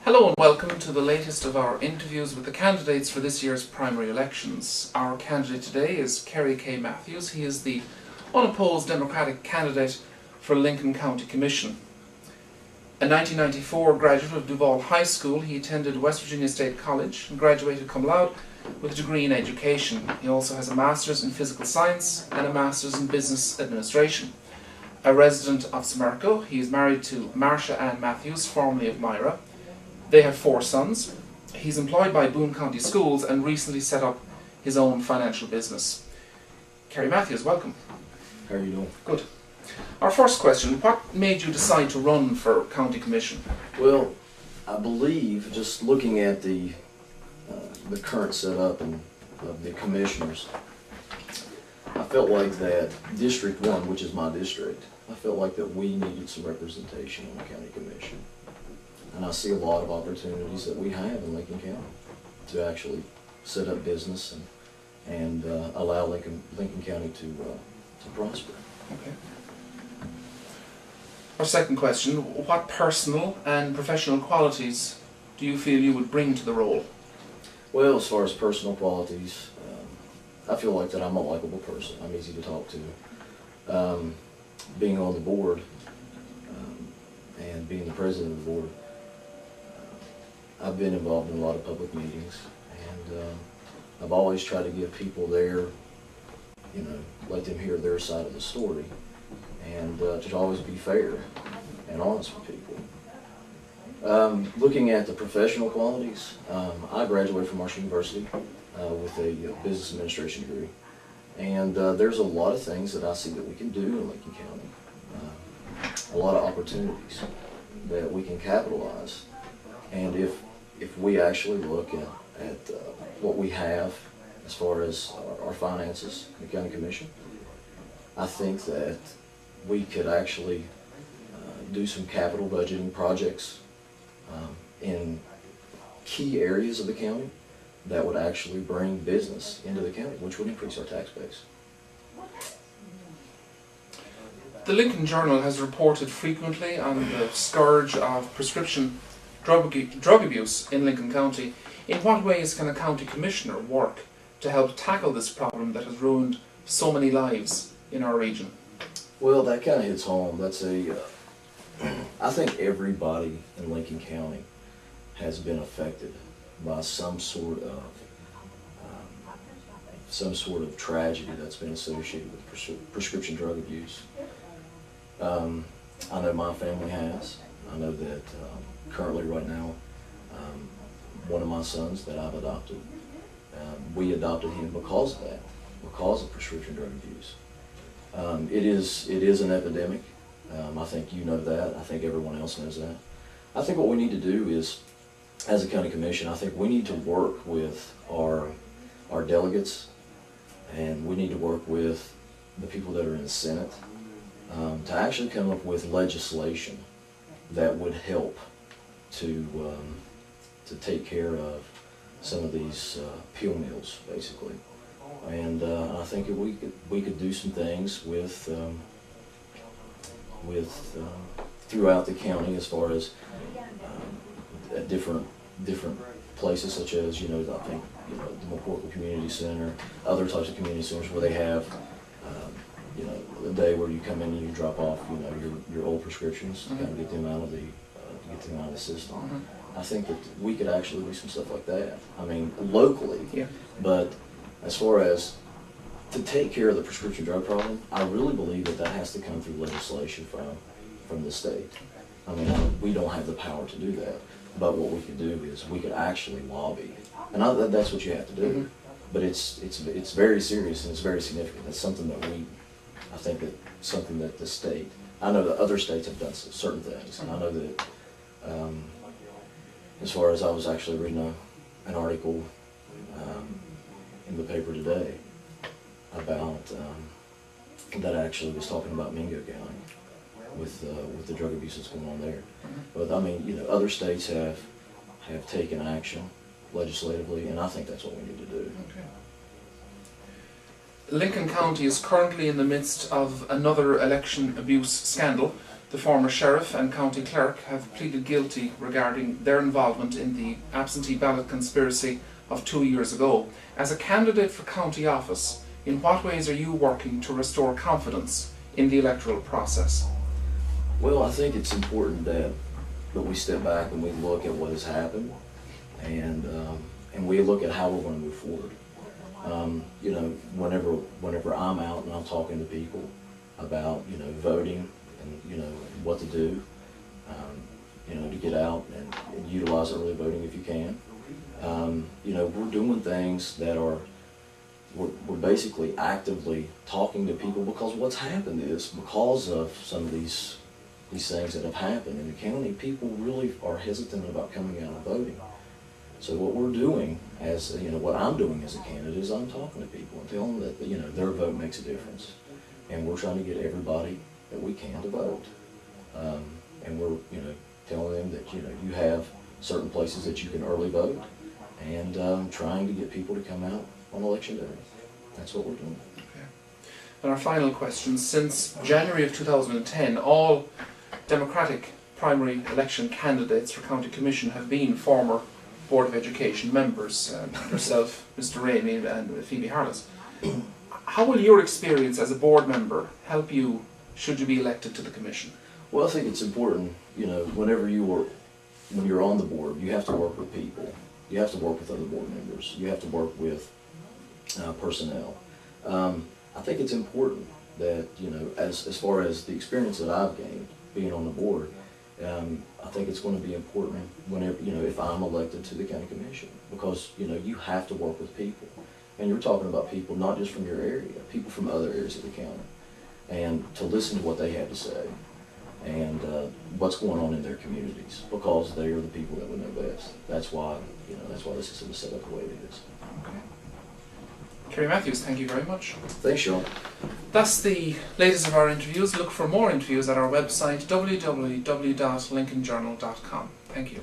Hello and welcome to the latest of our interviews with the candidates for this year's primary elections. Our candidate today is Kerry K. Matthews. He is the unopposed Democratic candidate for Lincoln County Commission. A 1994 graduate of Duval High School, he attended West Virginia State College and graduated cum laude with a degree in education. He also has a Master's in Physical Science and a Master's in Business Administration. A resident of Smurko, he is married to Marcia Ann Matthews, formerly of Myra. They have 4 sons. He's employed by Boone County Schools and recently set up his own financial business. Kerry Matthews, welcome. How are you doing? Good. Our first question, what made you decide to run for County Commission? Well, I believe, just looking at the current setup and of the commissioners, I felt like that District 1, which is my district, I felt like that we needed some representation on the County Commission. And I see a lot of opportunities that we have in Lincoln County to actually set up business and allow Lincoln County to prosper. Okay. Our second question, what personal and professional qualities do you feel you would bring to the role? Well, as far as personal qualities, I feel like that I'm a likable person. I'm easy to talk to. Being on the board and being the president of the board, I've been involved in a lot of public meetings, and I've always tried to give people let them hear their side of the story, and to always be fair and honest with people. Looking at the professional qualities, I graduated from Marshall University with a business administration degree, and there's a lot of things that I see that we can do in Lincoln County, a lot of opportunities that we can capitalize, and if we actually look at what we have as far as our finances in the County Commission, I think that we could actually do some capital budgeting projects in key areas of the county that would actually bring business into the county, which would increase our tax base. The Lincoln Journal has reported frequently on the scourge of prescription drug abuse in Lincoln County. In what ways can a county commissioner work to help tackle this problem that has ruined so many lives in our region? Well, that kind of hits home. I think everybody in Lincoln County has been affected by some sort of tragedy that's been associated with prescription drug abuse. I know my family has. I know that currently right now, one of my sons that I've adopted, we adopted him because of that, because of prescription drug abuse. It is an epidemic. I think you know that. I think everyone else knows that. I think what we need to do is, as a county commission, I think we need to work with our delegates, and we need to work with the people that are in the Senate to actually come up with legislation that would help to take care of some of these pill mills, basically. And I think we could do some things with throughout the county, as far as at different places, such as I think the McCorkle Community Center, other types of community centers where they have the day where you come in and you drop off your old prescriptions to kind of get them out of the system. Mm-hmm. I think that we could actually do some stuff like that. I mean, locally, yeah. But as far as to take care of the prescription drug problem, I really believe that has to come through legislation from the state. I mean, we don't have the power to do that, but what we could do is we could actually lobby, and that's what you have to do. Mm-hmm. But it's very serious and it's very significant. It's something that I think that something that the state, I know that other states have done certain things, and I know that as far as I was actually reading an article in the paper today about that actually was talking about Mingo County with the drug abuse that's going on there. But I mean, other states have taken action legislatively, and I think that's what we need to do. Okay. Lincoln County is currently in the midst of another election abuse scandal. the former sheriff and county clerk, have pleaded guilty regarding their involvement in the absentee ballot conspiracy of 2 years ago. As a candidate for county office, in what ways are you working to restore confidence in the electoral process? Well, I think it's important that we step back and we look at what has happened, and we look at how we're going to move forward. You know, whenever I'm out and I'm talking to people about, you know, voting and, you know, what to do, you know, to get out and utilize early voting if you can. You know, we're doing things that are, we're basically actively talking to people, because what's happened is, because of some of these things that have happened in the county, people really are hesitant about coming out and voting. So what we're doing, as you know, what I'm doing as a candidate, is I'm talking to people and telling them that, you know, their vote makes a difference, and we're trying to get everybody that we can to vote. And we're, you know, telling them that, you know, you have certain places that you can early vote, and trying to get people to come out on election day. That's what we're doing. Okay. And our final question: since January of 2010, all Democratic primary election candidates for County Commission have been former Board of Education members, yourself, Mr. Rainey, and Phoebe Harless. How will your experience as a board member help you should you be elected to the Commission? Well, I think it's important, you know, when you're on the board, you have to work with people. You have to work with other board members. You have to work with personnel. I think it's important that, you know, as far as the experience that I've gained being on the board, I think it's going to be important whenever, you know, if I'm elected to the county commission, because, you know, you have to work with people. And you're talking about people not just from your area, people from other areas of the county, and to listen to what they have to say and what's going on in their communities, because they are the people that would know best. That's why, you know, that's why this is set up the way it is. Okay. Kerry Matthews, thank you very much. Thanks, Sean. That's the latest of our interviews. Look for more interviews at our website, www.lincolnjournal.com. Thank you.